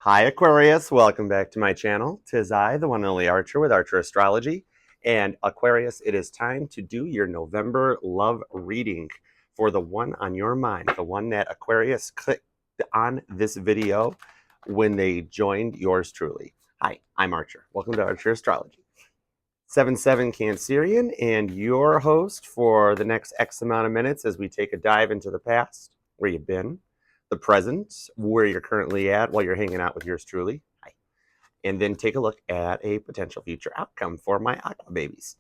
Hi Aquarius, welcome back to my channel. 'Tis I, the one and only Archer with ArcherAstrology. And Aquarius, it is time to do your November love reading for the one on your mind, the one that Aquarius clicked on this video when they joined yours truly. Hi, I'm Archer. Welcome to ArcherAstrology. 7-7 Cancerian and your host for the next X amount of minutes as we take a dive into the past, where you've been, the present, where you're currently at while you're hanging out with yours truly. Hi. And then take a look at a potential future outcome for my aqua babies.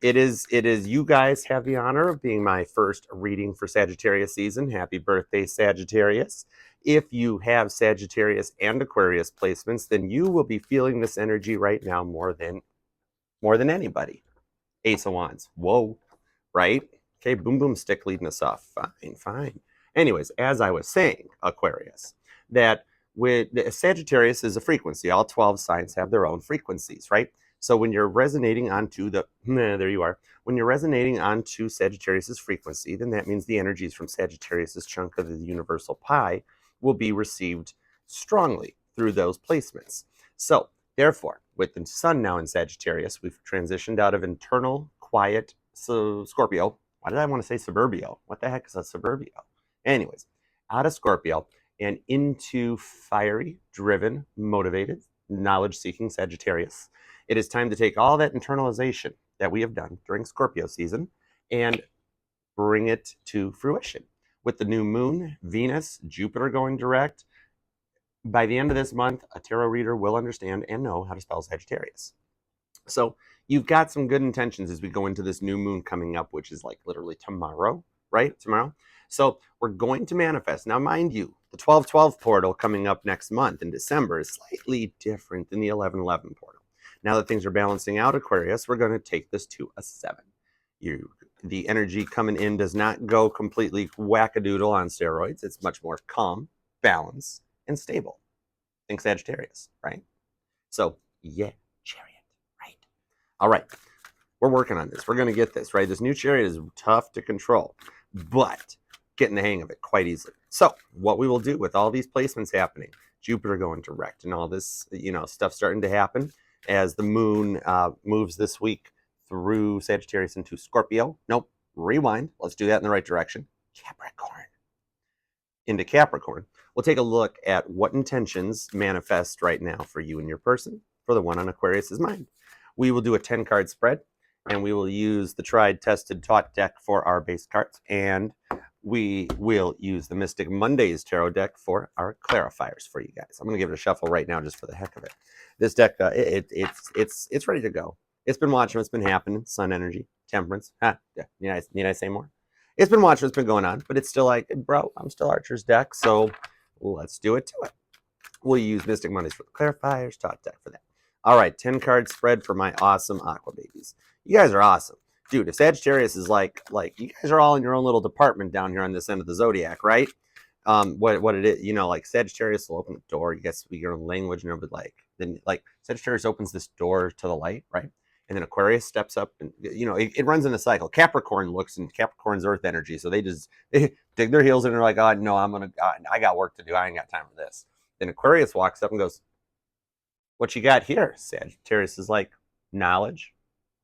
It is you guys have the honor of being my first reading for Sagittarius season. Happy birthday, Sagittarius. If you have Sagittarius and Aquarius placements, then you will be feeling this energy right now more than anybody. Ace of Wands. Whoa. Right? Okay, boom, boom, stick leading us off. Fine, fine. Anyways, as I was saying, Aquarius, that with Sagittarius is a frequency. All 12 signs have their own frequencies, right? So when you're resonating onto there you are. When you're resonating onto Sagittarius's frequency, then that means the energies from Sagittarius's chunk of the universal pie will be received strongly through those placements. So therefore, with the sun now in Sagittarius, we've transitioned out of internal, quiet Scorpio. Why did I want to say suburbio? What the heck is a suburbio? Anyways, out of Scorpio and into fiery, driven, motivated, knowledge-seeking Sagittarius. It is time to take all that internalization that we have done during Scorpio season and bring it to fruition. With the new moon, Venus, Jupiter going direct, by the end of this month, a tarot reader will understand and know how to spell Sagittarius. So you've got some good intentions as we go into this new moon coming up, which is like literally tomorrow, right? Tomorrow. So we're going to manifest. Now, mind you, the 12-12 portal coming up next month in December is slightly different than the 11-11 portal. Now that things are balancing out, Aquarius, we're going to take this to a 7. The energy coming in does not go completely wackadoodle on steroids. It's much more calm, balanced, and stable. Think Sagittarius, right? So, yeah, chariot, right? All right, we're working on this. We're going to get this, right? This new chariot is tough to control, but getting the hang of it quite easily. So what we will do with all these placements happening, Jupiter going direct and all this, stuff starting to happen as the moon moves this week through Sagittarius into Scorpio. Nope, rewind. Let's do that in the right direction. Capricorn. Into Capricorn. We'll take a look at what intentions manifest right now for you and your person, for the one on Aquarius's mind. We will do a 10-card spread, and we will use the tried, tested, taught deck for our base cards, and we will use the Mystic Mondays Tarot deck for our clarifiers for you guys. I'm going to give it a shuffle right now just for the heck of it. This deck, it's ready to go. It's been watching what's been happening. Sun energy, temperance. Need I say more? It's been watching what's been going on, but it's still like, bro, I'm still Archer's deck, so let's do it to it. We'll use Mystic Mondays for the clarifiers, taught deck for that. All right, 10-card spread for my awesome aqua babies. You guys are awesome. Dude, if Sagittarius is like you guys are all in your own little department down here on this end of the zodiac, right? What it is, like Sagittarius will open the door. You guys speak your own language, and it'll be then Sagittarius opens this door to the light, right? And then Aquarius steps up, and it runs in a cycle. Capricorn looks, and Capricorn's earth energy, so they dig their heels in and they're like, oh no, I got work to do. I ain't got time for this. Then Aquarius walks up and goes, what you got here? Sagittarius is like, knowledge.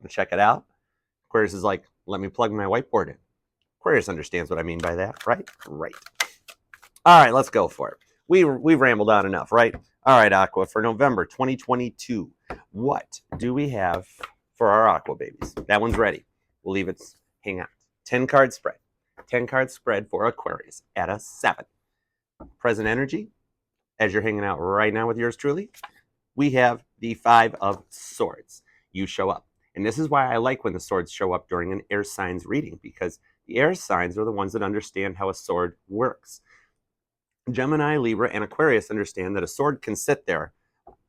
Check it out. Aquarius is like, let me plug my whiteboard in. Aquarius understands what I mean by that, right? Right. All right, let's go for it. We've rambled on enough, right? All right, Aqua, for November 2022, what do we have for our Aqua babies? That one's ready. We'll leave it hang out. 10-card spread. 10-card spread for Aquarius at a 7. Present energy, as you're hanging out right now with yours truly, we have the 5 of Swords. You show up. And this is why I like when the swords show up during an air signs reading, because the air signs are the ones that understand how a sword works. Gemini, Libra, and Aquarius understand that a sword can sit there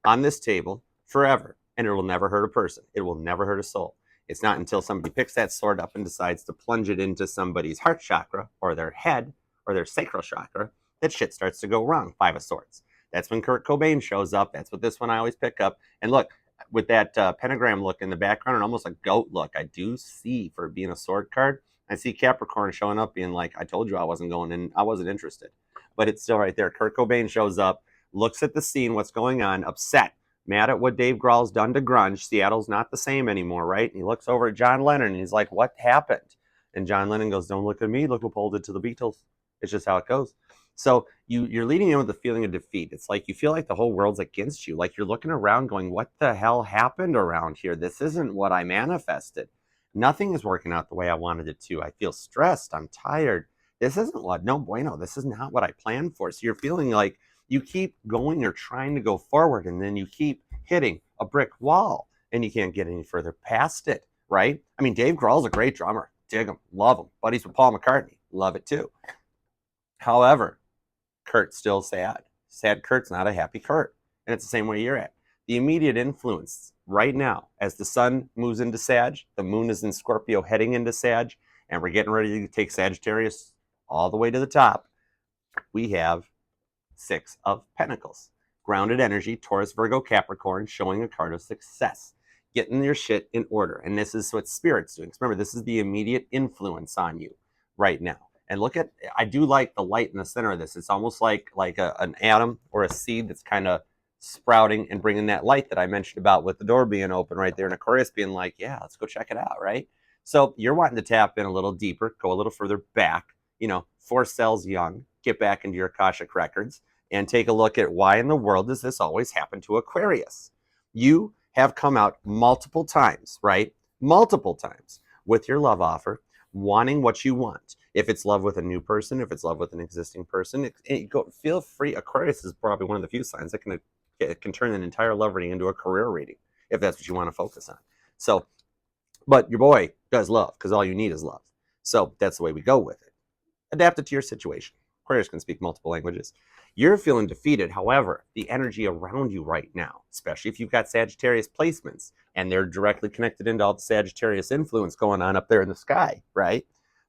on this table forever, and it will never hurt a person. It will never hurt a soul. It's not until somebody picks that sword up and decides to plunge it into somebody's heart chakra or their head or their sacral chakra that shit starts to go wrong. 5 of Swords. That's when Kurt Cobain shows up. That's what this one I always pick up. And look, with that pentagram look in the background and almost a goat look, I do see, for being a sword card, I see Capricorn showing up being like, I told you I wasn't going in, I wasn't interested. But it's still right there. Kurt Cobain shows up looks at the scene, what's going on, upset, mad at what Dave Grohl's done to grunge. Seattle's not the same anymore, right? And he looks over at John Lennon and he's like, what happened? And John Lennon goes, don't look at me, look what Paul did to the Beatles. It's just how it goes. So you're leading in with a feeling of defeat. It's like you feel like the whole world's against you. Like you're looking around going, what the hell happened around here? This isn't what I manifested. Nothing is working out the way I wanted it to. I feel stressed. I'm tired. This isn't what, no bueno. This is not what I planned for. So you're feeling like you keep going or trying to go forward, and then you keep hitting a brick wall and you can't get any further past it, right? I mean, Dave Grohl's a great drummer. Dig him. Love him. Buddies with Paul McCartney. Love it too. However, Kurt's still sad. Sad Kurt's not a happy Kurt. And it's the same way you're at. The immediate influence right now, as the sun moves into Sag, the moon is in Scorpio heading into Sag, and we're getting ready to take Sagittarius all the way to the top, we have 6 of Pentacles. Grounded energy, Taurus, Virgo, Capricorn, showing a card of success. Getting your shit in order. And this is what Spirit's doing. Remember, this is the immediate influence on you right now. And look at, I do like the light in the center of this. It's almost like an atom or a seed that's kind of sprouting and bringing that light that I mentioned about with the door being open right there and Aquarius being like, yeah, let's go check it out, right? So you're wanting to tap in a little deeper, go a little further back, 4 cells young, get back into your Akashic records and take a look at why in the world does this always happen to Aquarius? You have come out multiple times, right? Multiple times with your love offer, wanting what you want. If it's love with a new person, if it's love with an existing person, feel free. Aquarius is probably one of the few signs that can turn an entire love reading into a career reading, if that's what you want to focus on. So, but your boy does love, because all you need is love. So that's the way we go with it. Adapt it to your situation. Aquarius can speak multiple languages. You're feeling defeated. However, the energy around you right now, especially if you've got Sagittarius placements and they're directly connected into all the Sagittarius influence going on up there in the sky, right?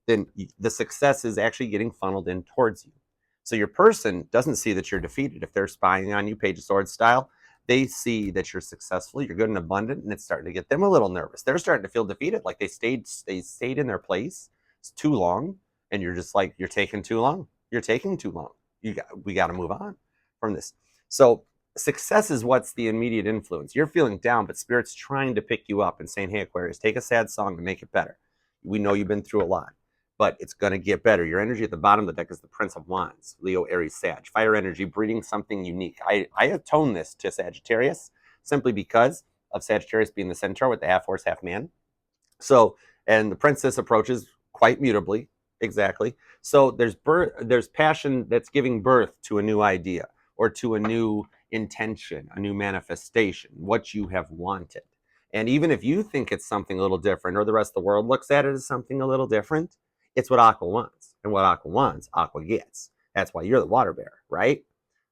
Then the success is actually getting funneled in towards you. So your person doesn't see that you're defeated. If they're spying on you, Page of Swords style, they see that you're successful, you're good and abundant, and it's starting to get them a little nervous. They're starting to feel defeated, like they stayed in their place. It's too long, and you're just like, you're taking too long. You're taking too long. We got to move on from this. So success is what's the immediate influence. You're feeling down, but Spirit's trying to pick you up and saying, hey, Aquarius, take a sad song to make it better. We know you've been through a lot, but it's going to get better. Your energy at the bottom of the deck is the Prince of Wands, Leo, Aries, Sag. Fire energy, breeding something unique. I atone this to Sagittarius simply because of Sagittarius being the centaur with the half horse, half man. So, and the princess approaches quite mutably. Exactly. So there's passion that's giving birth to a new idea or to a new intention, a new manifestation, what you have wanted. And even if you think it's something a little different or the rest of the world looks at it as something a little different, it's what Aqua wants. And what Aqua wants, Aqua gets. That's why you're the water bearer, right?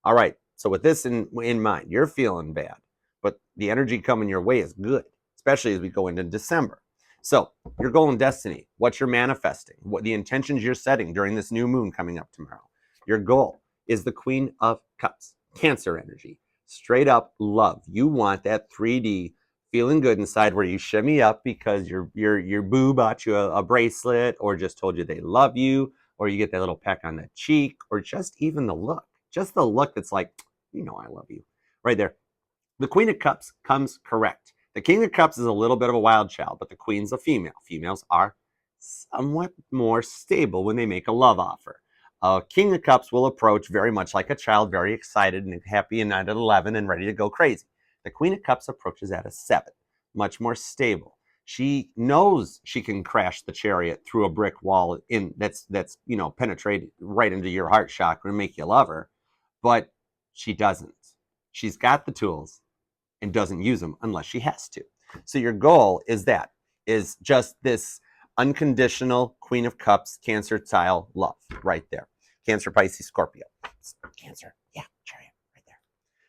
All right. So with this in mind, you're feeling bad, but the energy coming your way is good, especially as we go into December. So your goal and destiny, what you're manifesting, what the intentions you're setting during this new moon coming up tomorrow. Your goal is the Queen of Cups, Cancer energy, straight up love. You want that 3D feeling good inside where you shimmy up because your boo bought you a bracelet or just told you they love you, or you get that little peck on the cheek, or just even the look. Just the look that's like, I love you. Right there. The Queen of Cups comes correct. The King of Cups is a little bit of a wild child, but the Queen's a female. Females are somewhat more stable when they make a love offer. King of Cups will approach very much like a child, very excited and happy and at 11 and ready to go crazy. The Queen of Cups approaches at a 7, much more stable. She knows she can crash the chariot through a brick wall that's penetrate right into your heart chakra and make you love her, but she doesn't. She's got the tools and doesn't use them unless she has to. So your goal is just this unconditional Queen of Cups, Cancer style love right there. Cancer, Pisces, Scorpio. Cancer, yeah, chariot right there.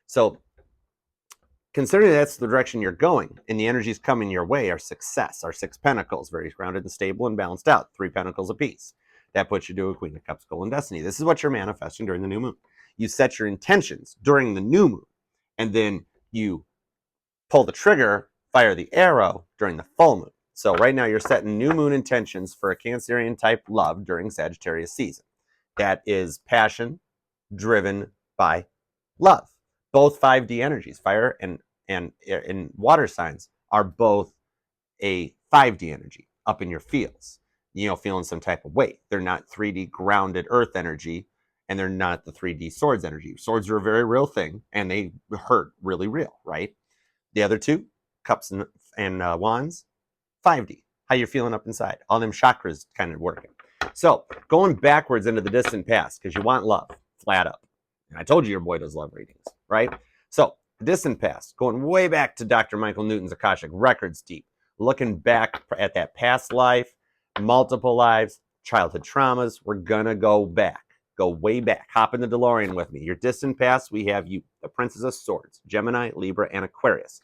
So considering that's the direction you're going and the energies coming your way are success, our 6 pentacles, very grounded and stable and balanced out, 3 pentacles apiece. That puts you to a Queen of Cups, goal and destiny. This is what you're manifesting during the new moon. You set your intentions during the new moon, and then you pull the trigger, fire the arrow during the full moon. So right now you're setting new moon intentions for a Cancerian type love during Sagittarius season. That is passion driven by love. Both 5D energies, fire and water signs, are both a 5D energy up in your feels, feeling some type of way. They're not 3D grounded earth energy, and they're not the 3D swords energy. Swords are a very real thing, and they hurt really real, right? The other two, cups and wands, 5D. How you're feeling up inside. All them chakras kind of working. So going backwards into the distant past, because you want love, flat up. And I told you your boy does love readings, right? So the distant past, going way back to Dr. Michael Newton's Akashic Records deep, looking back at that past life, multiple lives, childhood traumas. We're gonna go back, go way back. Hop in the DeLorean with me. Your distant past, we have you, the Princess of Swords, Gemini, Libra, and Aquarius.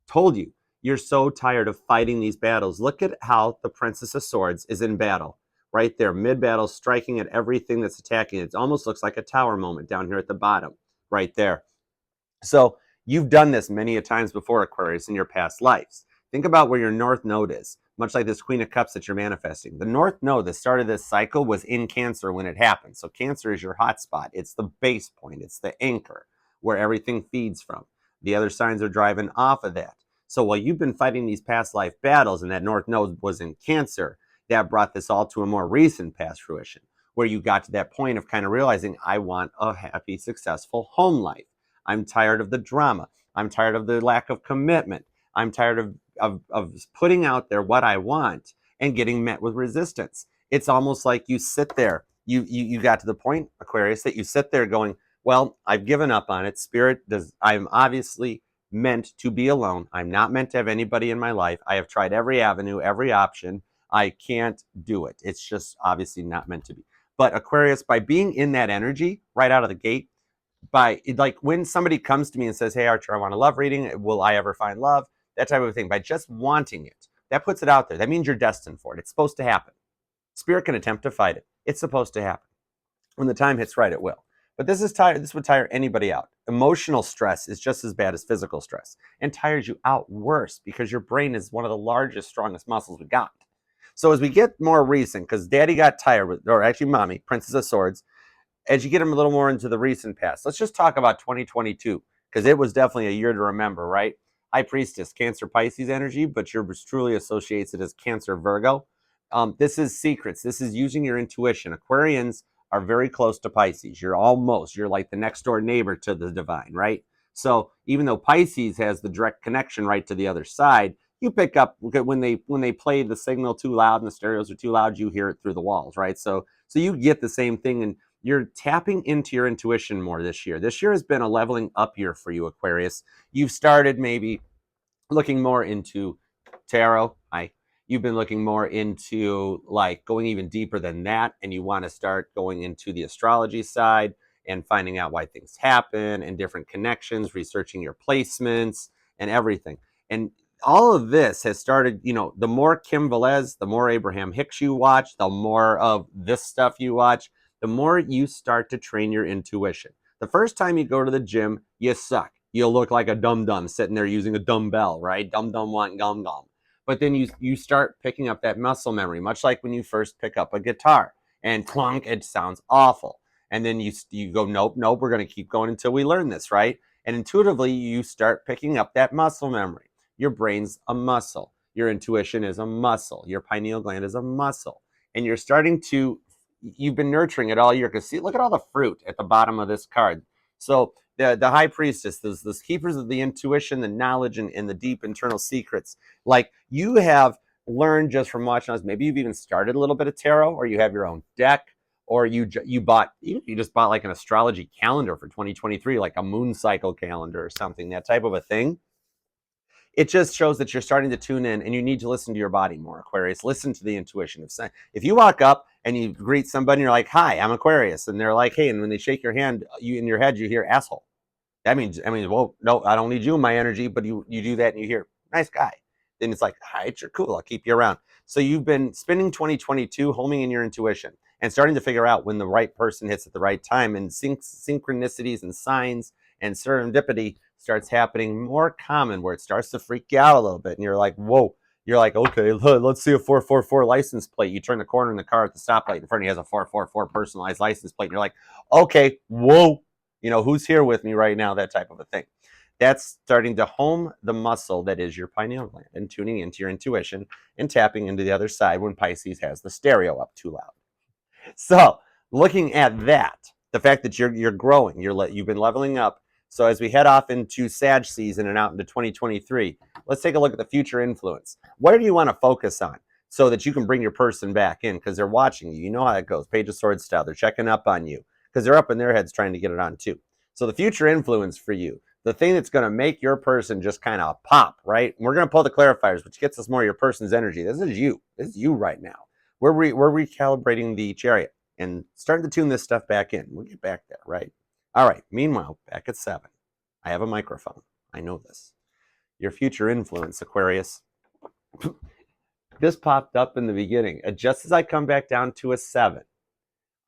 Told you, you're so tired of fighting these battles. Look at how the Princess of Swords is in battle. Right there, mid-battle, striking at everything that's attacking. It almost looks like a tower moment down here at the bottom, right there. So you've done this many a times before, Aquarius, in your past lives. Think about where your North Node is, much like this Queen of Cups that you're manifesting. The North Node that started this cycle was in Cancer when it happened. So Cancer is your hot spot. It's the base point. It's the anchor where everything feeds from. The other signs are driving off of that. So while you've been fighting these past life battles and that North Node was in Cancer, that brought this all to a more recent past fruition, where you got to that point of kind of realizing, I want a happy, successful home life. I'm tired of the drama. I'm tired of the lack of commitment. I'm tired of putting out there what I want and getting met with resistance. It's almost like you sit there. You got to the point, Aquarius, that you sit there going, well, I've given up on it. I'm obviously meant to be alone. I'm not meant to have anybody in my life. I have tried every avenue, every option. I can't do it. It's just obviously not meant to be. But Aquarius, by being in that energy right out of the gate, by like when somebody comes to me and says, hey, Archer, I want a love reading. Will I ever find love? That type of thing. By just wanting it, that puts it out there. That means you're destined for it. It's supposed to happen. Spirit can attempt to fight it. It's supposed to happen. When the time hits right, it will. But this would tire anybody out. Emotional stress is just as bad as physical stress and tires you out worse because your brain is one of the largest, strongest muscles we got. So as we get more recent, because Daddy got tired with, or actually Mommy, Princess of Swords, as you get them a little more into the recent past, let's just talk about 2022, because it was definitely a year to remember, right? High Priestess, Cancer Pisces energy, but yours truly associates it as Cancer Virgo. This is secrets. This is using your intuition. Aquarians are very close to Pisces. You're like the next door neighbor to the divine, right? So even though Pisces has the direct connection right to the other side, you pick up when they play the signal too loud and the stereos are too loud, you hear it through the walls, right? So you get the same thing, and you're tapping into your intuition more this year. This year has been a leveling up year for you, Aquarius. You've started maybe looking more into tarot. You've been looking more into like going even deeper than that, and you want to start going into the astrology side and finding out why things happen and different connections, researching your placements and everything. And all of this has started, the more Kim Velez, the more Abraham Hicks you watch, the more of this stuff you watch, the more you start to train your intuition. The first time you go to the gym, you suck. You'll look like a dum-dum sitting there using a dumbbell, right? Dum-dum want gum-gum. But then you start picking up that muscle memory, much like when you first pick up a guitar and clunk, it sounds awful. And then you go, nope, we're going to keep going until we learn this, right? And intuitively, you start picking up that muscle memory. Your brain's a muscle. Your intuition is a muscle. Your pineal gland is a muscle. And you're starting to, you've been nurturing it all year. Because see, look at all the fruit at the bottom of this card. So the High Priestess, those keepers of the intuition, the knowledge, and the deep internal secrets. Like you have learned just from watching us. Maybe you've even started a little bit of tarot, or you have your own deck, or you just bought like an astrology calendar for 2023, like a moon cycle calendar or something, that type of a thing. It just shows that you're starting to tune in, and you need to listen to your body more, Aquarius. Listen to the intuition. If you walk up and you greet somebody and you're like, hi, I'm Aquarius, and they're like, hey, and when they shake your hand, in your head, you hear asshole. That means, well, no, I don't need you in my energy, but you do that and you hear, nice guy. Then it's like, all right, you're cool. I'll keep you around. So you've been spending 2022 homing in your intuition and starting to figure out when the right person hits at the right time, and synchronicities and signs and serendipity starts happening more common, where it starts to freak you out a little bit. And you're like, whoa. You're like, okay, let's see a 444 license plate. You turn the corner in the car at the stoplight in front of you has a 444 personalized license plate. And you're like, okay, whoa. You know, who's here with me right now? That type of a thing. That's starting to home the muscle that is your pineal gland and tuning into your intuition and tapping into the other side when Pisces has the stereo up too loud. So looking at that, the fact that you're growing, you've been leveling up. So as we head off into Sag season and out into 2023, let's take a look at the future influence. What do you want to focus on so that you can bring your person back in? Because they're watching you. You know how it goes. Page of Swords style. They're checking up on you because they're up in their heads trying to get it on too. So the future influence for you, the thing that's going to make your person just kind of pop, right? We're going to pull the clarifiers, which gets us more of your person's energy. This is you. This is you right now. We're recalibrating the chariot and starting to tune this stuff back in. We'll get back there, right? All right. Meanwhile, back at 7, I have a microphone. I know this. Your future influence, Aquarius. This popped up in the beginning. Just as I come back down to a 7,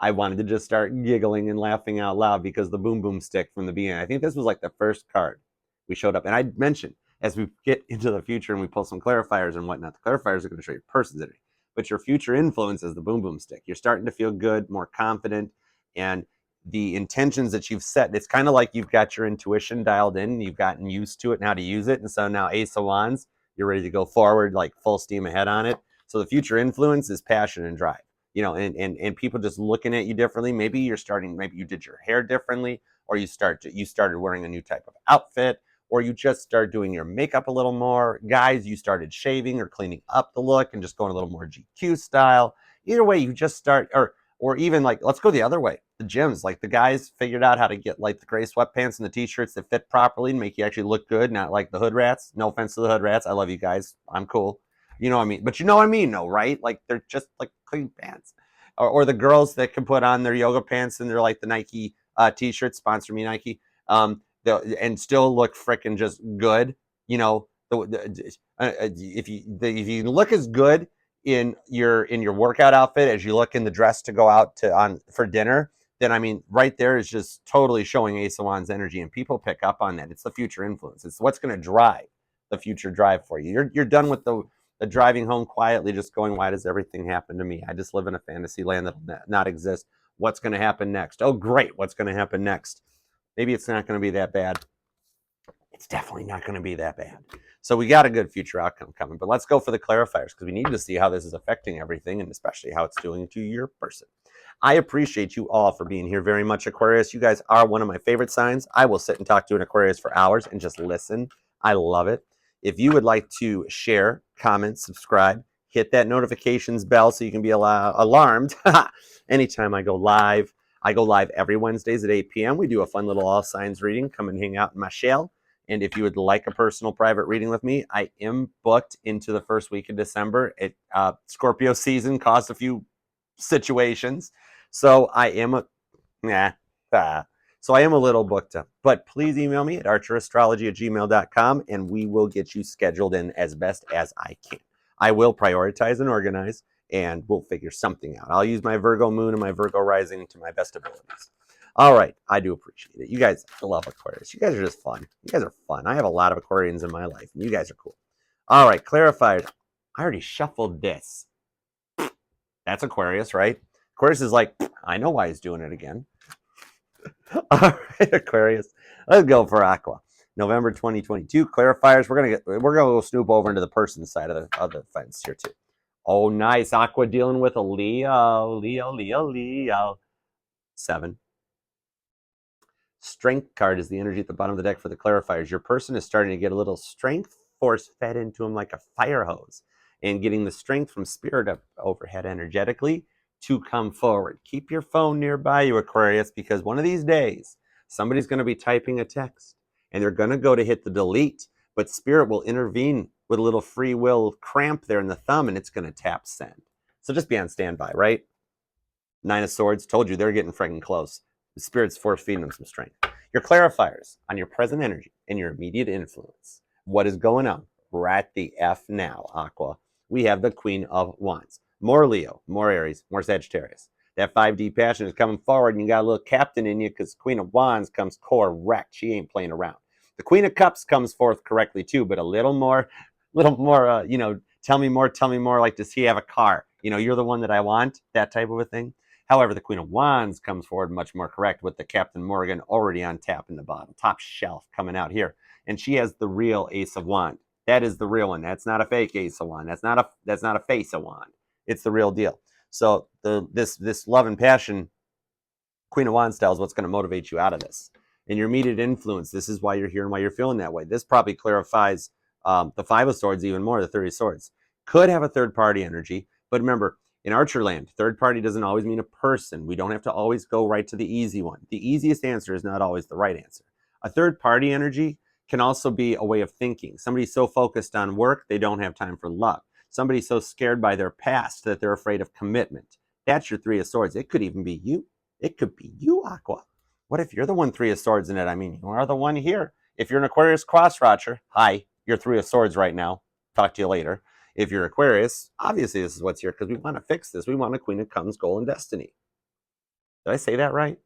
I wanted to just start giggling and laughing out loud because the boom boom stick from the beginning. I think this was like the first card we showed up. And I mentioned as we get into the future and we pull some clarifiers and whatnot, the clarifiers are going to show your person's energy. But your future influence is the boom boom stick. You're starting to feel good, more confident, and the intentions that you've set, it's kind of like you've got your intuition dialed in, you've gotten used to it and how to use it. And so now Ace of Wands, you're ready to go forward, like full steam ahead on it. So the future influence is passion and drive. You know, and people just looking at you differently. Maybe you did your hair differently, or you started wearing a new type of outfit, or you just started doing your makeup a little more. Guys, you started shaving or cleaning up the look and just going a little more GQ style. Either way, you just start, or even like, let's go the other way. The gyms, like the guys figured out how to get like the gray sweatpants and the t-shirts that fit properly and make you actually look good, not like the hood rats. No offense to the hood rats. I love you guys. I'm cool. You know what I mean? But you know what I mean, though, right? Like they're just like clean pants. Or the girls that can put on their yoga pants and they're like the Nike t-shirts, sponsor me Nike, and still look freaking just good. You know, if you look as good in your workout outfit as you look in the dress to go out for dinner, then I mean, right there is just totally showing Ace of Wands energy, and people pick up on that. It's the future influence. It's what's going to drive the future drive for you. You're done with the driving home quietly, just going, why does everything happen to me? I just live in a fantasy land that'll not exist. What's going to happen next? Oh, great. What's going to happen next? Maybe it's not going to be that bad. It's definitely not going to be that bad. So we got a good future outcome coming. But let's go for the clarifiers because we need to see how this is affecting everything and especially how it's doing to your person. I appreciate you all for being here very much, Aquarius. You guys are one of my favorite signs. I will sit and talk to an Aquarius for hours and just listen. I love it. If you would like to share, comment, subscribe, hit that notifications bell so you can be alarmed anytime I go live. I go live every Wednesdays at 8 p.m. We do a fun little all signs reading. Come and hang out in my shell. And if you would like a personal private reading with me, I am booked into the first week of December. Scorpio season caused a few situations. So I am a little booked up. But please email me at ArcherAstrology@gmail.com and we will get you scheduled in as best as I can. I will prioritize and organize and we'll figure something out. I'll use my Virgo moon and my Virgo rising to my best abilities. All right. I do appreciate it. You guys love Aquarius. You guys are just fun. You guys are fun. I have a lot of Aquarians in my life and you guys are cool. All right. Clarified. I already shuffled this. That's Aquarius, right? Aquarius is like, I know why he's doing it again. All right, Aquarius. Let's go for Aqua. November 2022 clarifiers. We're gonna go snoop over into the person's side of the fence here too. Oh, nice. Aqua dealing with a Leo. 7. Strength card is the energy at the bottom of the deck for the clarifiers. Your person is starting to get a little strength force fed into him like a fire hose and getting the strength from spirit up overhead energetically to come forward. Keep your phone nearby you, Aquarius, because one of these days, somebody's going to be typing a text and they're going to go to hit the delete, but spirit will intervene with a little free will cramp there in the thumb and it's going to tap send. So just be on standby, right? 9 of Swords, told you they're getting freaking close. The spirit's force feeding them some strength. Your clarifiers on your present energy and your immediate influence. What is going on? We're at the F now, Aqua. We have the Queen of Wands. More Leo, more Aries, more Sagittarius. That 5D passion is coming forward and you got a little captain in you because Queen of Wands comes correct. She ain't playing around. The Queen of Cups comes forth correctly too, but a little more, tell me more, like, does he have a car? You're the one that I want, that type of a thing. However, the Queen of Wands comes forward much more correct with the Captain Morgan already on tap in the bottom, top shelf coming out here. And she has the real Ace of Wands. That is the real one. That's not a fake Ace of Wands. That's not a face of Wand. It's the real deal. So this love and passion Queen of Wands style is what's going to motivate you out of this. And your immediate influence, this is why you're here and why you're feeling that way. This probably clarifies the Five of Swords even more, the 30 of Swords. Could have a third party energy, but remember, in Archer land, third party doesn't always mean a person. We don't have to always go right to the easy one. The easiest answer is not always the right answer. A third party energy can also be a way of thinking. Somebody's so focused on work, they don't have time for love. Somebody's so scared by their past that they're afraid of commitment. That's your Three of Swords. It could even be you. It could be you, Aqua. What if you're the one Three of Swords in it? I mean, you are the one here. If you're an Aquarius cross watcher, hi, you're Three of Swords right now. Talk to you later. If you're Aquarius, obviously this is what's here because we want to fix this. We want a Queen of Cups, goal, and destiny. Did I say that right?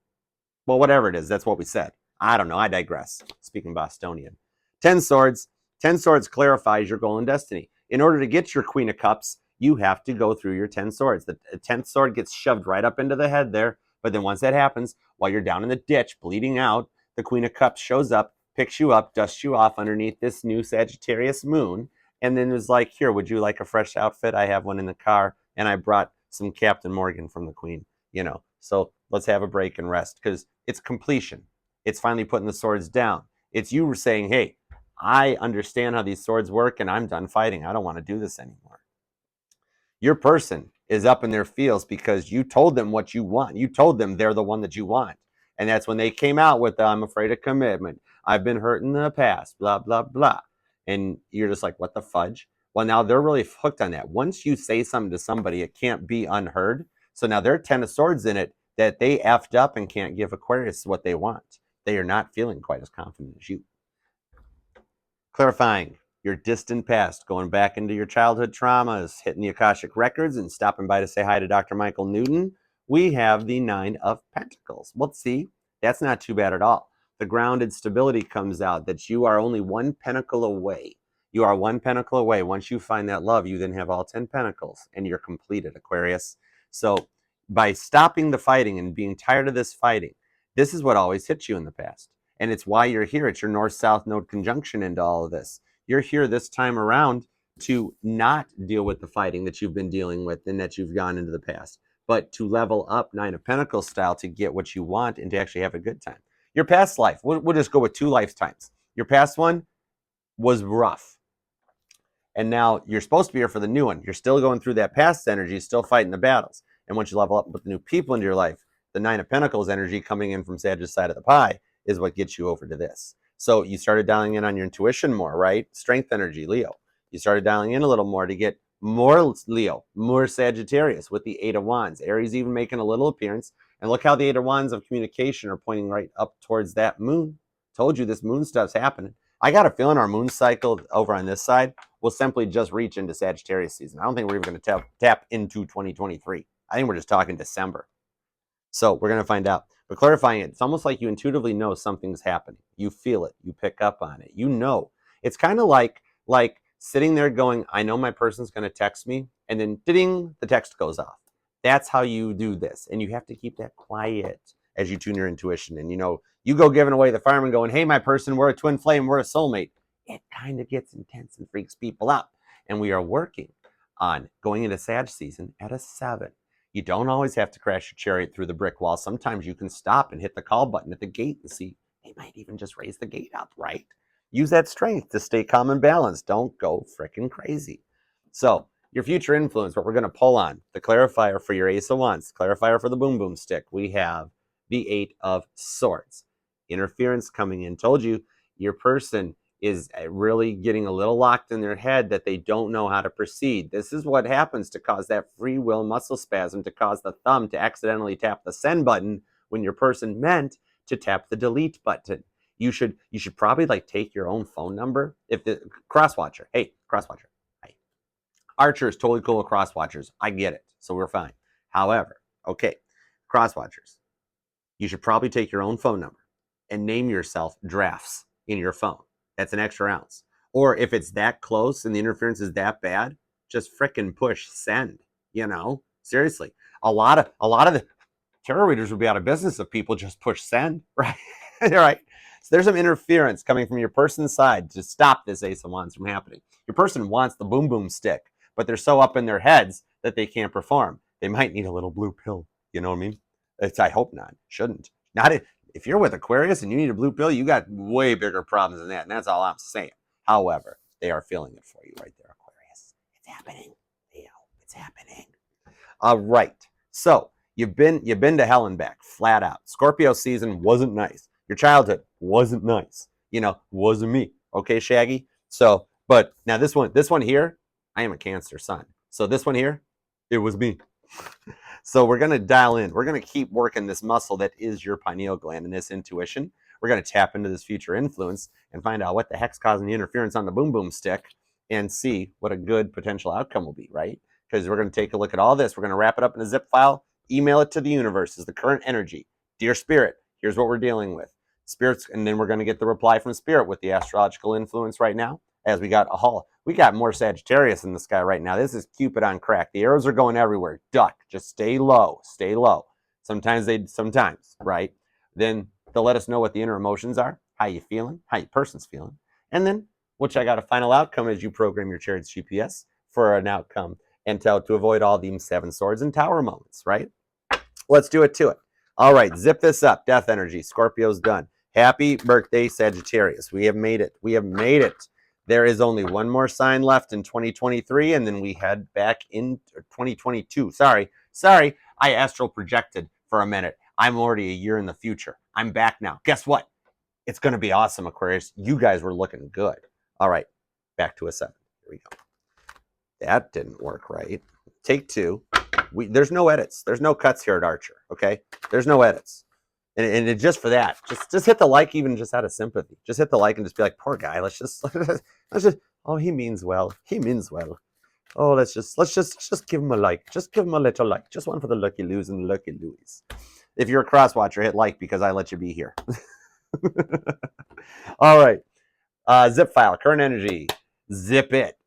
Well, whatever it is, that's what we said. I don't know. I digress. Speaking Bostonian. 10 Swords. 10 Swords clarifies your goal and destiny. In order to get your Queen of Cups, you have to go through your 10 Swords. The 10th sword gets shoved right up into the head there. But then once that happens, while you're down in the ditch, bleeding out, the Queen of Cups shows up, picks you up, dusts you off underneath this new Sagittarius moon, and then is like, here, would you like a fresh outfit? I have one in the car, and I brought some Captain Morgan from the Queen, you know. So let's have a break and rest, because it's completion. It's finally putting the swords down. It's you saying, hey, I understand how these swords work, and I'm done fighting. I don't want to do this anymore. Your person is up in their feels because you told them what you want. You told them they're the one that you want. And that's when they came out with, I'm afraid of commitment. I've been hurt in the past, blah, blah, blah. And you're just like, what the fudge? Well, now they're really hooked on that. Once you say something to somebody, it can't be unheard. So now there are 10 of Swords in it that they effed up and can't give Aquarius what they want. They are not feeling quite as confident as you. Clarifying your distant past, going back into your childhood traumas, hitting the Akashic Records, and stopping by to say hi to Dr. Michael Newton, we have the Nine of Pentacles. Well, see, that's not too bad at all. The grounded stability comes out that you are only one pentacle away. You are one pentacle away. Once you find that love, you then have all 10 pentacles, and you're completed, Aquarius. So by stopping the fighting and being tired of this fighting, this is what always hits you in the past. And it's why you're here. It's your north-south node conjunction into all of this. You're here this time around to not deal with the fighting that you've been dealing with and that you've gone into the past, but to level up Nine of Pentacles style to get what you want and to actually have a good time. Your past life, we'll just go with 2 lifetimes. Your past one was rough. And now you're supposed to be here for the new one. You're still going through that past energy, still fighting the battles. And once you level up with the new people into your life, the Nine of Pentacles energy coming in from Sagittarius side of the pie is what gets you over to this. So you started dialing in on your intuition more, right? Strength energy, Leo. You started dialing in a little more to get more Leo, more Sagittarius with the Eight of Wands. Aries even making a little appearance. And look how the Eight of Wands of communication are pointing right up towards that moon. Told you this moon stuff's happening. I got a feeling our moon cycle over on this side will simply just reach into Sagittarius season. I don't think we're even going to tap into 2023. I think we're just talking December. So we're going to find out. But clarifying it, it's almost like you intuitively know something's happening. You feel it. You pick up on it. You know. It's kind of like sitting there going, I know my person's going to text me, and then ding, the text goes off. That's how you do this. And you have to keep that quiet as you tune your intuition. And, you know, you go giving away the fireman going, hey, my person, we're a twin flame, we're a soulmate. It kind of gets intense and freaks people out. And we are working on going into Sag season at a 7. You don't always have to crash your chariot through the brick wall. Sometimes you can stop and hit the call button at the gate and see they might even just raise the gate up, right? Use that strength to stay calm and balanced. Don't go freaking crazy. So your future influence, what we're going to pull on, the clarifier for your Ace of Wands, clarifier for the boom boom stick, we have the Eight of Swords. Interference coming in. Told you your person is really getting a little locked in their head that they don't know how to proceed. This is what happens to cause that free will muscle spasm, to cause the thumb to accidentally tap the send button when your person meant to tap the delete button. You should probably like take your own phone number. If the crosswatcher, hey, crosswatcher, hi. Archer is totally cool with crosswatchers. I get it. So we're fine. However, okay, crosswatchers, you should probably take your own phone number and name yourself Drafts in your phone. That's an extra ounce. Or if it's that close and the interference is that bad, just frickin' push send, you know? Seriously. A lot of the tarot readers would be out of business if people just push send, right? Right. So there's some interference coming from your person's side to stop this Ace of Wands from happening. Your person wants the boom boom stick, but they're so up in their heads that they can't perform. They might need a little blue pill. You know what I mean? I hope not. Shouldn't. Not if you're with Aquarius and you need a blue pill, you got way bigger problems than that. And that's all I'm saying. However, they are feeling it for you right there, Aquarius. It's happening. Leo, it's happening. All right. So you've been to hell and back, flat out. Scorpio season wasn't nice. Your childhood wasn't nice. Wasn't me. Okay, Shaggy? So, but now this one here, I am a Cancer sun. So this one here, it was me. So we're going to dial in. We're going to keep working this muscle that is your pineal gland and this intuition. We're going to tap into this future influence and find out what the heck's causing the interference on the boom boom stick and see what a good potential outcome will be, right? Because we're going to take a look at all this. We're going to wrap it up in a zip file, email it to the universe as the current energy. Dear Spirit, here's what we're dealing with. Spirits, and then we're going to get the reply from Spirit with the astrological influence right now. As we got more Sagittarius in the sky right now. This is Cupid on crack. The arrows are going everywhere. Duck. Just stay low. Stay low. Sometimes, right? Then they'll let us know what the inner emotions are, how you feeling, how your person's feeling. And then we'll check out a final outcome as you program your chariot's GPS for an outcome and to avoid all these 7 swords and tower moments, right? Let's do it to it. All right, zip this up. Death energy. Scorpio's done. Happy birthday, Sagittarius. We have made it. We have made it. There is only one more sign left in 2023, and then we head back in 2022. Sorry. I astral projected for a minute. I'm already a year in the future. I'm back now. Guess what? It's going to be awesome, Aquarius. You guys were looking good. All right, back to a 7. Here we go. That didn't work right. Take 2. There's no edits. There's no cuts here at Archer, okay? There's no edits. And just for that, just hit the like, even just out of sympathy. Just hit the like and just be like, poor guy. Let's just. Oh, he means well. He means well. Oh, let's just give him a like. Just give him a little like. Just one for the Lucky Lou's and the Lucky Louis. If you're a cross watcher, hit like because I let you be here. All right. Zip file, current energy. Zip it.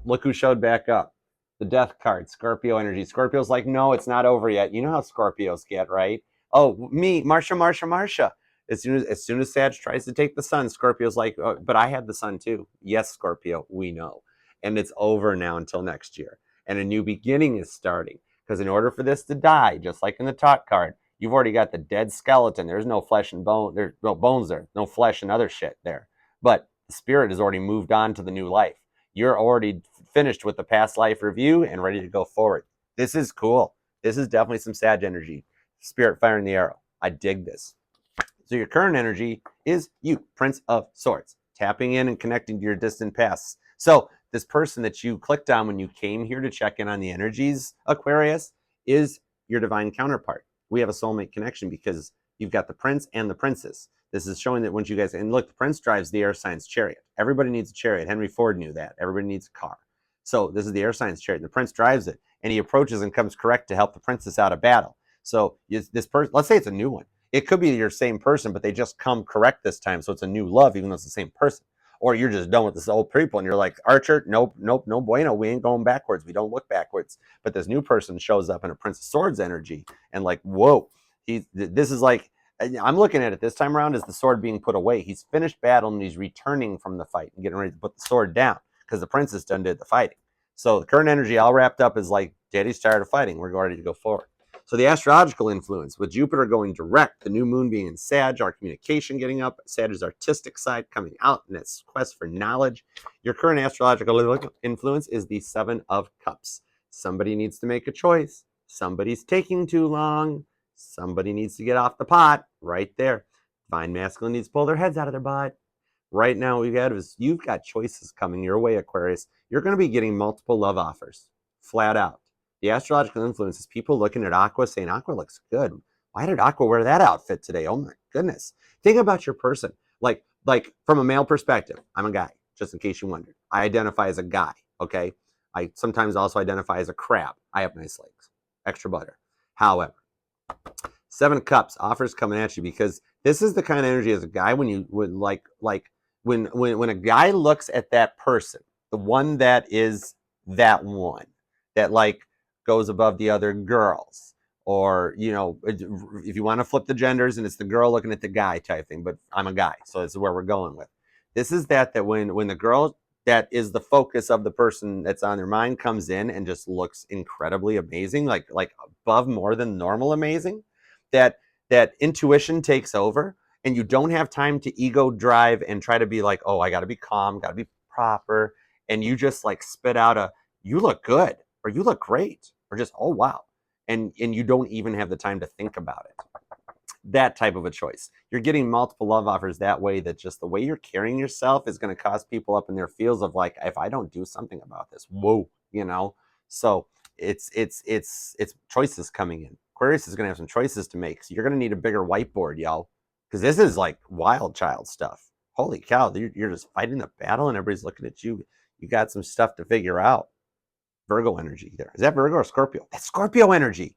Look who showed back up. The death card, Scorpio energy. Scorpio's like, no, it's not over yet. You know how Scorpios get, right? Oh, me, Marsha. As soon as Sag tries to take the sun, Scorpio's like, oh, but I had the sun too. Yes, Scorpio, we know. And it's over now until next year. And a new beginning is starting. Because in order for this to die, just like in the Thoth card, you've already got the dead skeleton. There's no flesh and bone. There's no bones there. No flesh and other shit there. But the spirit has already moved on to the new life. You're already finished with the past life review and ready to go forward. This is cool. This is definitely some Sag energy. Spirit firing the arrow. I dig this. So your current energy is you, Prince of Swords, tapping in and connecting to your distant pasts. So this person that you clicked on when you came here to check in on the energies, Aquarius, is your divine counterpart. We have a soulmate connection because you've got the prince and the princess. This is showing that once you guys, and look, the prince drives the air sign's chariot. Everybody needs a chariot. Henry Ford knew that. Everybody needs a car. So this is the air sign's chariot. And the prince drives it, and he approaches and comes correct to help the princess out of battle. So this person, let's say it's a new one. It could be your same person, but they just come correct this time. So it's a new love, even though it's the same person. Or you're just done with this old people and you're like, Archer, nope, no bueno. We ain't going backwards. We don't look backwards. But this new person shows up in a Prince of Swords energy and like, whoa, this is like, I'm looking at it this time around as the sword being put away. He's finished battle and he's returning from the fight and getting ready to put the sword down because the princess done did the fighting. So the current energy all wrapped up is like, Daddy's tired of fighting. We're ready to go forward. So the astrological influence with Jupiter going direct, the new moon being in Sag, our communication getting up, Sag's artistic side coming out in its quest for knowledge. Your current astrological influence is the 7 of Cups. Somebody needs to make a choice. Somebody's taking too long. Somebody needs to get off the pot right there. Divine masculine needs to pull their heads out of their butt. Right now, what we've got is you've got choices coming your way, Aquarius. You're going to be getting multiple love offers, flat out. The astrological influence is people looking at Aqua saying, Aqua looks good. Why did Aqua wear that outfit today? Oh my goodness. Think about your person. Like from a male perspective, I'm a guy, just in case you wondered. I identify as a guy, okay? I sometimes also identify as a crab. I have nice legs, extra butter. However, 7 of Cups offers coming at you because this is the kind of energy as a guy when you would when a guy looks at that person, the one that is that one that like goes above the other girls or, you know, if you want to flip the genders and it's the girl looking at the guy type thing, but I'm a guy, so this is where we're going with. This is that when the girl that is the focus of the person that's on their mind comes in and just looks incredibly amazing, like above more than normal amazing, that intuition takes over, and you don't have time to ego drive and try to be like, oh, I got to be calm, got to be proper, and you just like spit out a, you look good, or you look great, or just, oh wow, and you don't even have the time to think about it. That type of a choice. You're getting multiple love offers that way, that just the way you're carrying yourself is going to cause people up in their feels of like, if I don't do something about this, whoa, you know. So it's choices coming in. Aquarius is going to have some choices to make. So you're going to need a bigger whiteboard, y'all, because this is like wild child stuff. Holy cow, you're just fighting the battle and everybody's looking at you. You got some stuff to figure out. Virgo energy there. Is that Virgo or Scorpio? That's Scorpio energy.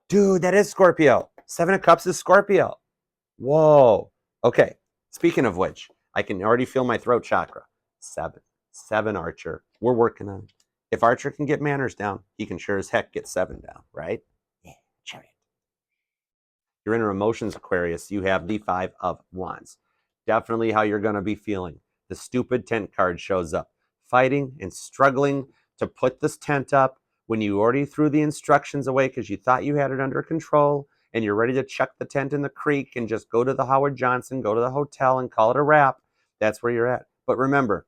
Dude, that is Scorpio. 7 of Cups is Scorpio. Whoa. Okay. Speaking of which, I can already feel my throat chakra. 7 Archer. We're working on it. If Archer can get manners down, he can sure as heck get 7 down, right? Yeah, Chariot. Your inner emotions, Aquarius, you have the 5 of Wands. Definitely how you're going to be feeling. The stupid tent card shows up. Fighting and struggling to put this tent up when you already threw the instructions away because you thought you had it under control, and you're ready to chuck the tent in the creek and just go to the Howard Johnson, go to the hotel and call it a wrap. That's where you're at. But remember,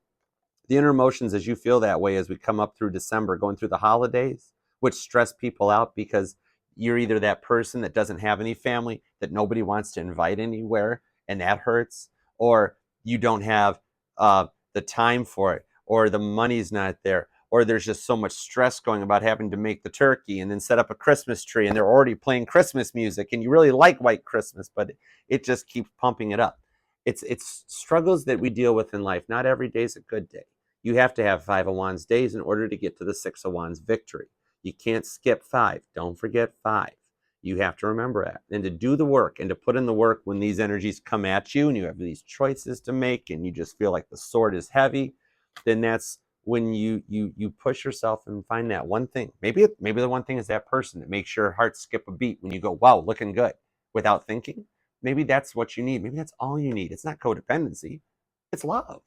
the inner emotions as you feel that way as we come up through December, going through the holidays, which stress people out because you're either that person that doesn't have any family, that nobody wants to invite anywhere, and that hurts, or you don't have the time for it, or the money's not there, or there's just so much stress going about having to make the turkey and then set up a Christmas tree, and they're already playing Christmas music, and you really like White Christmas, but it just keeps pumping it up. It's struggles that we deal with in life. Not every day is a good day. You have to have 5 of Wands days in order to get to the 6 of Wands victory. You can't skip 5. Don't forget 5. You have to remember that. And to do the work and to put in the work when these energies come at you and you have these choices to make and you just feel like the sword is heavy, then that's when you push yourself and find that one thing. Maybe the one thing is that person that makes your heart skip a beat when you go, wow, looking good, without thinking. Maybe that's what you need. Maybe that's all you need. It's not codependency. It's love.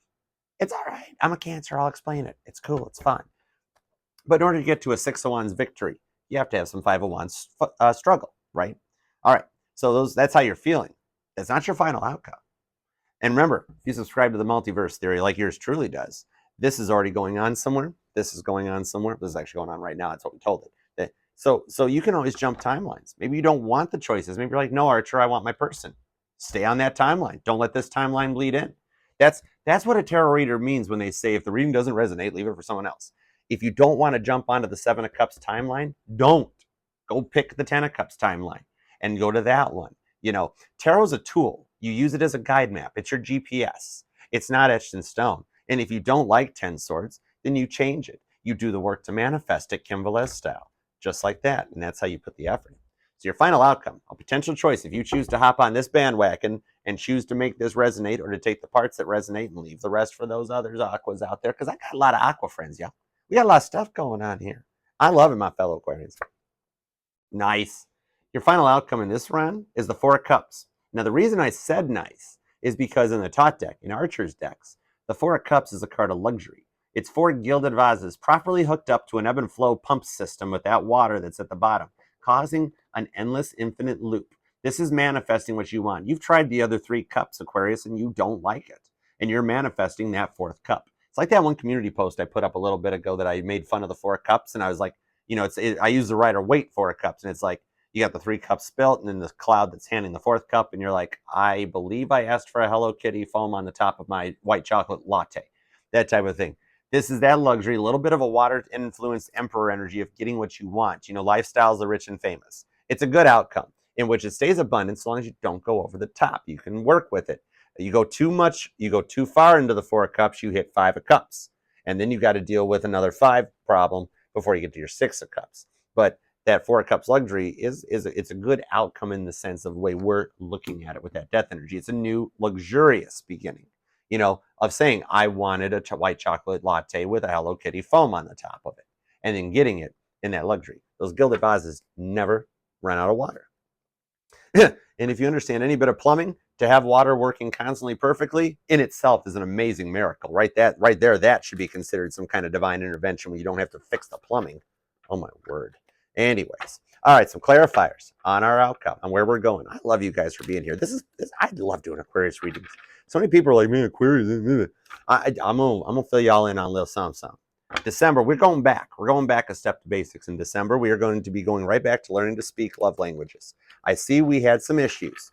It's all right. I'm a Cancer. I'll explain it. It's cool. It's fun. But in order to get to a 6 of Wands victory, you have to have some 5 of Wands struggle, right? All right. So that's how you're feeling. That's not your final outcome. And remember, if you subscribe to the multiverse theory like yours truly does, this is already going on somewhere. This is going on somewhere. This is actually going on right now. That's what we told it. So you can always jump timelines. Maybe you don't want the choices. Maybe you're like, no, Archer, I want my person. Stay on that timeline. Don't let this timeline bleed in. That's what a tarot reader means when they say if the reading doesn't resonate, leave it for someone else. If you don't want to jump onto the 7 of Cups timeline, don't. Go pick the 10 of Cups timeline and go to that one. You know, tarot's a tool. You use it as a guide map. It's your GPS. It's not etched in stone. And if you don't like 10 swords, then you change it. You do the work to manifest it, Kim Velez style, just like that. And that's how you put the effort in. So your final outcome, a potential choice, if you choose to hop on this bandwagon and choose to make this resonate, or to take the parts that resonate and leave the rest for those others aquas out there, because I got a lot of aqua friends, y'all. We got a lot of stuff going on here. I love it, my fellow Aquarians. Nice. Your final outcome in this run is the 4 of Cups. Now, the reason I said nice is because in the Thoth deck, in Archer's decks, the 4 of Cups is a card of luxury. It's 4 gilded vases properly hooked up to an ebb and flow pump system with that water that's at the bottom, causing an endless, infinite loop. This is manifesting what you want. You've tried the other 3 cups, Aquarius, and you don't like it. And you're manifesting that 4th cup. It's like that one community post I put up a little bit ago that I made fun of the 4 cups, and I was like, you know, I use the Rider Waite 4 cups, and it's like, you got the 3 cups spilt, and then the cloud that's handing the 4th cup, and you're like, I believe I asked for a Hello Kitty foam on the top of my white chocolate latte. That type of thing. This is that luxury, a little bit of a water-influenced emperor energy of getting what you want. You know, lifestyles of rich and famous. It's a good outcome in which it stays abundant so long as you don't go over the top. You can work with it. You go too much, you go too far into the 4 of Cups, you hit 5 of Cups. And then you got to deal with another 5 problem before you get to your 6 of Cups. But that 4 of Cups luxury it's a good outcome in the sense of the way we're looking at it with that death energy. It's a new luxurious beginning, you know, of saying I wanted a white chocolate latte with a Hello Kitty foam on the top of it, and then getting it in that luxury. Those gilded vases never run out of water. And if you understand any bit of plumbing, to have water working constantly perfectly in itself is an amazing miracle. Right there, that should be considered some kind of divine intervention when you don't have to fix the plumbing. Oh my word. Anyways, all right, some clarifiers on our outcome, on where we're going. I love you guys for being here. I love doing Aquarius readings. So many people are like, man, Aquarius. I'm gonna fill y'all in on a little something. December, we're going back. We're going back a step to basics. In December, we are going to be going right back to learning to speak love languages. I see we had some issues.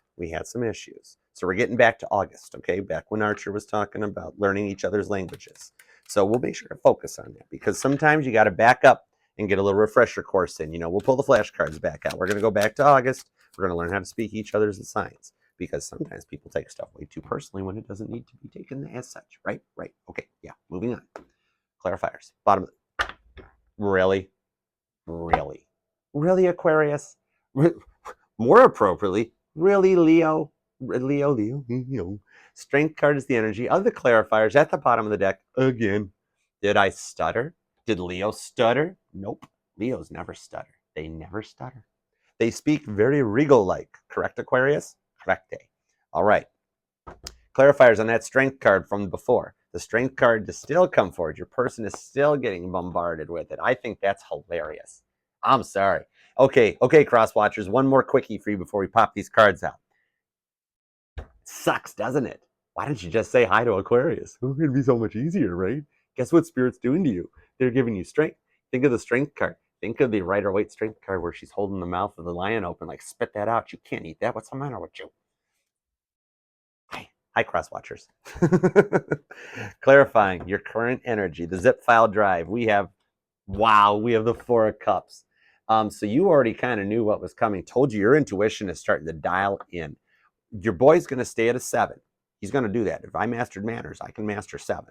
So we're getting back to August, okay? Back when Archer was talking about learning each other's languages. So we'll make sure to focus on that because sometimes you got to back up and get a little refresher course in. You know, we'll pull the flashcards back out. We're going to go back to August. We're going to learn how to speak each other's signs because sometimes people take stuff way too personally when it doesn't need to be taken as such, right? Right. Okay, yeah, moving on. Clarifiers. Bottom of the... Really, Aquarius? More appropriately, really, Leo. Strength card is the energy of the clarifiers at the bottom of the deck again. Did I stutter? Did Leo stutter? Nope. Leos never stutter. They never stutter. They speak very regal-like. Correct, Aquarius? Correct. All right. Clarifiers on that strength card from before. The strength card to still come forward. Your person is still getting bombarded with it. I think that's hilarious. I'm sorry. Okay, cross watchers. One more quickie for you before we pop these cards out. Sucks, doesn't it? Why didn't you just say hi to Aquarius? It'd be so much easier, right? Guess what Spirit's doing to you? They're giving you strength. Think of the strength card. Think of the Rider-Waite strength card where she's holding the mouth of the lion open, like spit that out. You can't eat that. What's the matter with you? Hi, cross watchers. Clarifying your current energy, the zip file drive. We have the Four of Cups. So you already kind of knew what was coming. Told you your intuition is starting to dial in. Your boy's going to stay at a 7. He's going to do that. If I mastered manners, I can master 7.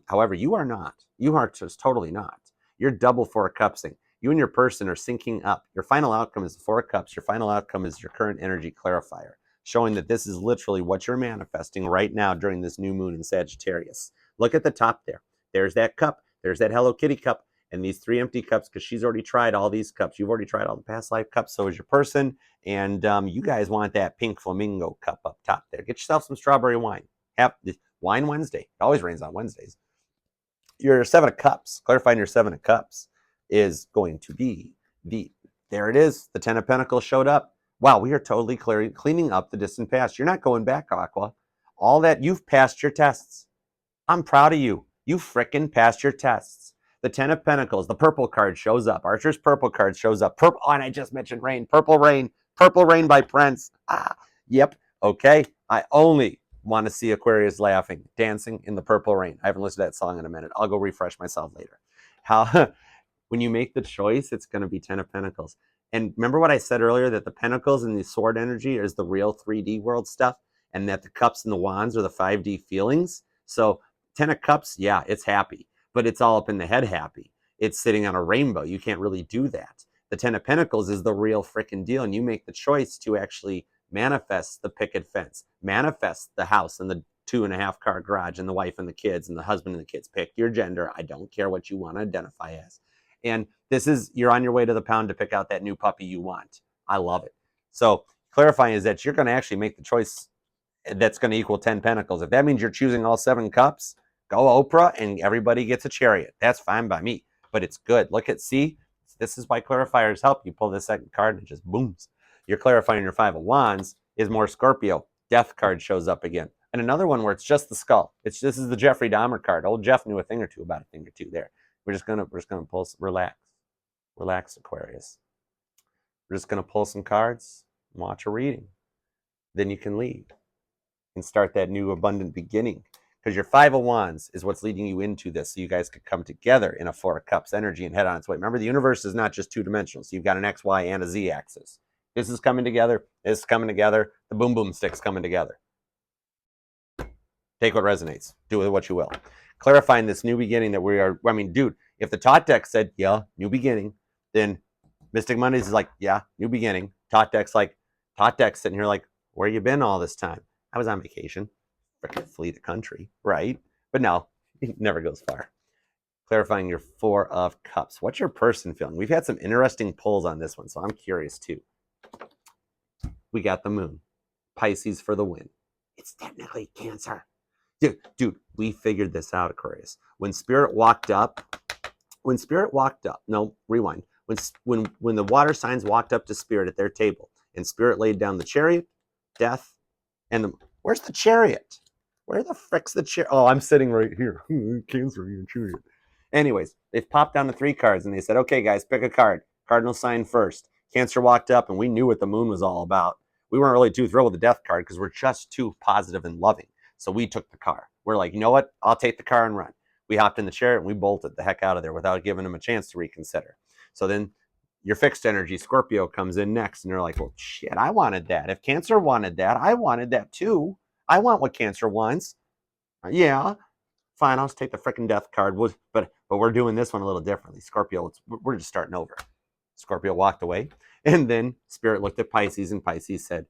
However, you are not. You are just totally not. You're double Four of Cupsing. You and your person are syncing up. Your final outcome is the Four of Cups. Your final outcome is your current energy clarifier, showing that this is literally what you're manifesting right now during this new moon in Sagittarius. Look at the top there. There's that cup. There's that Hello Kitty cup. And these 3 empty cups, because she's already tried all these cups. You've already tried all the past life cups. So is your person. And you guys want that pink flamingo cup up top there. Get yourself some strawberry wine. Have Wine Wednesday. It always rains on Wednesdays. Your 7 of Cups, clarifying your 7 of Cups, is going to be there it is. The 10 of Pentacles showed up. Wow, we are totally cleaning up the distant past. You're not going back, Aqua. All that, you've passed your tests. I'm proud of you. You frickin' passed your tests. The 10 of Pentacles, the purple card shows up. Archer's purple card shows up. Purple, and I just mentioned rain. Purple Rain by Prince. Yep. Okay. I only want to see Aquarius laughing, dancing in the purple rain. I haven't listened to that song in a minute. I'll go refresh myself later. When you make the choice, it's going to be 10 of Pentacles. And remember what I said earlier, that the Pentacles and the sword energy is the real 3D world stuff, and that the cups and the wands are the 5D feelings. So 10 of Cups, yeah, it's happy, but it's all up in the head happy. It's sitting on a rainbow. You can't really do that. The 10 of Pentacles is the real freaking deal, and you make the choice to actually manifest the picket fence, manifest the house and the 2.5 car garage and the wife and the kids and the husband and the kids. Pick your gender. I don't care what you want to identify as. And this is, you're on your way to the pound to pick out that new puppy you want. I love it. So clarifying is that you're going to actually make the choice that's going to equal 10 Pentacles. If that means you're choosing all 7 cups, go Oprah and everybody gets a chariot. That's fine by me, but it's good. Look at, see, this is why clarifiers help. You pull the second card and it just booms. You're clarifying your 5 of Wands is more Scorpio. Death card shows up again. And another one where it's just the skull. This is the Jeffrey Dahmer card. Old Jeff knew a thing or two about a thing or two there. We're just gonna pull, relax, Aquarius. We're just gonna pull some cards and watch a reading. Then you can leave and start that new abundant beginning. Because your 5 of Wands is what's leading you into this, so you guys could come together in a 4 of Cups energy and head on its way. Remember, the universe is not just 2-dimensional, so you've got an X, Y, and a Z axis. This is coming together. This is coming together. The boom boom stick's coming together. Take what resonates. Do with what you will. Clarifying this new beginning that we are, I mean, dude, if the Thoth deck said, yeah, new beginning, then Mystic Mondays is like, yeah, new beginning. Thoth deck's sitting here like, where you been all this time? I was on vacation. Freaking flee the country, right? But no, it never goes far. Clarifying your 4 of Cups. What's your person feeling? We've had some interesting pulls on this one, so I'm curious too. We got the moon. Pisces for the win. It's technically Cancer. Dude, we figured this out, Aquarius. When Spirit walked up, no, rewind. When the water signs walked up to Spirit at their table, and Spirit laid down the Chariot, Death, and the, where's the Chariot? Where the frick's the Chariot? Oh, I'm sitting right here. Cancer, you Chariot. Anyways, they've popped down the 3 cards, and they said, okay, guys, pick a card. Cardinal sign first. Cancer walked up, and we knew what the moon was all about. We weren't really too thrilled with the Death card because we're just too positive and loving. So we took the car. We're like, you know what? I'll take the car and run. We hopped in the Chariot and we bolted the heck out of there without giving them a chance to reconsider. So then your fixed energy, Scorpio, comes in next, and they're like, well, shit, I wanted that. If Cancer wanted that, I wanted that too. I want what Cancer wants. Yeah, fine, I'll just take the freaking Death card. But we're doing this one a little differently. Scorpio, we're just starting over. Scorpio walked away, and then Spirit looked at Pisces, and Pisces said,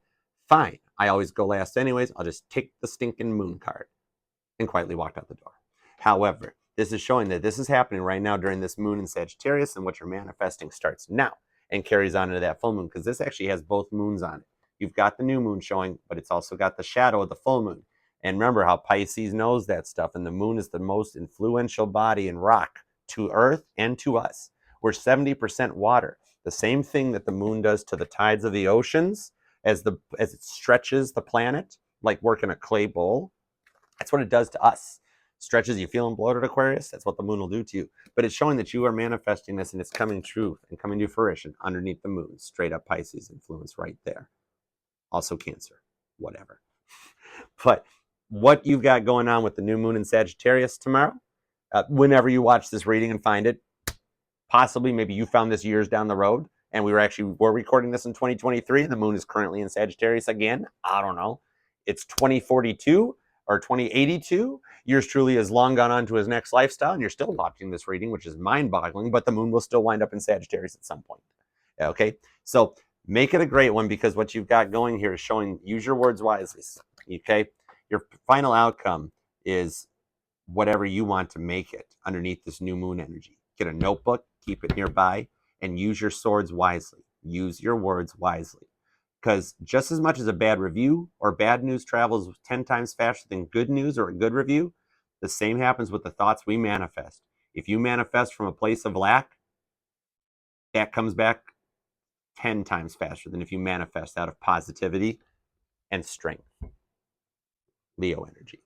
fine, I always go last anyways. I'll just take the stinking moon card, and quietly walked out the door. However, this is showing that this is happening right now during this moon in Sagittarius, and what you're manifesting starts now and carries on into that full moon, because this actually has both moons on it. You've got the new moon showing, but it's also got the shadow of the full moon. And remember how Pisces knows that stuff, and the moon is the most influential body in rock to Earth and to us. We're 70% water. The same thing that the moon does to the tides of the oceans as it stretches the planet, like working a clay bowl. That's what it does to us. Stretches you feeling bloated, Aquarius? That's what the moon will do to you. But it's showing that you are manifesting this, and it's coming true and coming to fruition underneath the moon. Straight up Pisces influence right there. Also Cancer, whatever. But what you've got going on with the new moon in Sagittarius tomorrow, whenever you watch this reading and find it, possibly maybe you found this years down the road, and we're recording this in 2023, and the moon is currently in Sagittarius again. I don't know. It's 2042 or 2082. Yours truly has long gone on to his next lifestyle, and you're still watching this reading, which is mind-boggling, but the moon will still wind up in Sagittarius at some point. Okay? So make it a great one, because what you've got going here is showing, use your words wisely. Okay? Your final outcome is whatever you want to make it underneath this new moon energy. Get a notebook, keep it nearby, and use your swords wisely. Use your words wisely. Because just as much as a bad review or bad news travels 10 times faster than good news or a good review, the same happens with the thoughts we manifest. If you manifest from a place of lack, that comes back 10 times faster than if you manifest out of positivity and strength. Leo energy.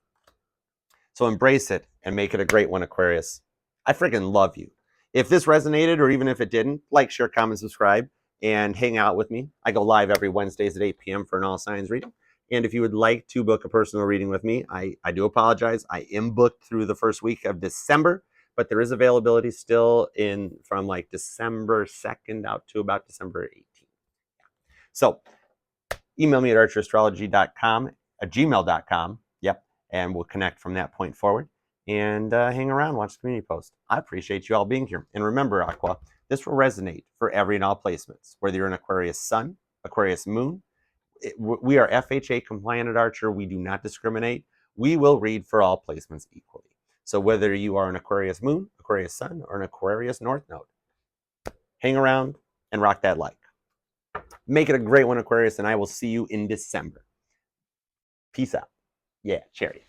So embrace it and make it a great one, Aquarius. I freaking love you. If this resonated, or even if it didn't, like, share, comment, subscribe, and hang out with me. I go live every Wednesdays at 8 p.m. for an all signs reading. And if you would like to book a personal reading with me, I do apologize. I am booked through the first week of December, but there is availability still from like December 2nd out to about December 18th. So email me at ArcherAstrology.com, gmail.com. Yep. And we'll connect from that point forward. And hang around, watch the community post. I appreciate you all being here. And remember, Aqua, this will resonate for every and all placements, whether you're an Aquarius Sun, Aquarius Moon. We are FHA compliant at Archer. We do not discriminate. We will read for all placements equally. So whether you are an Aquarius Moon, Aquarius Sun, or an Aquarius North Node, hang around and rock that like. Make it a great one, Aquarius, and I will see you in December. Peace out. Yeah, cherry.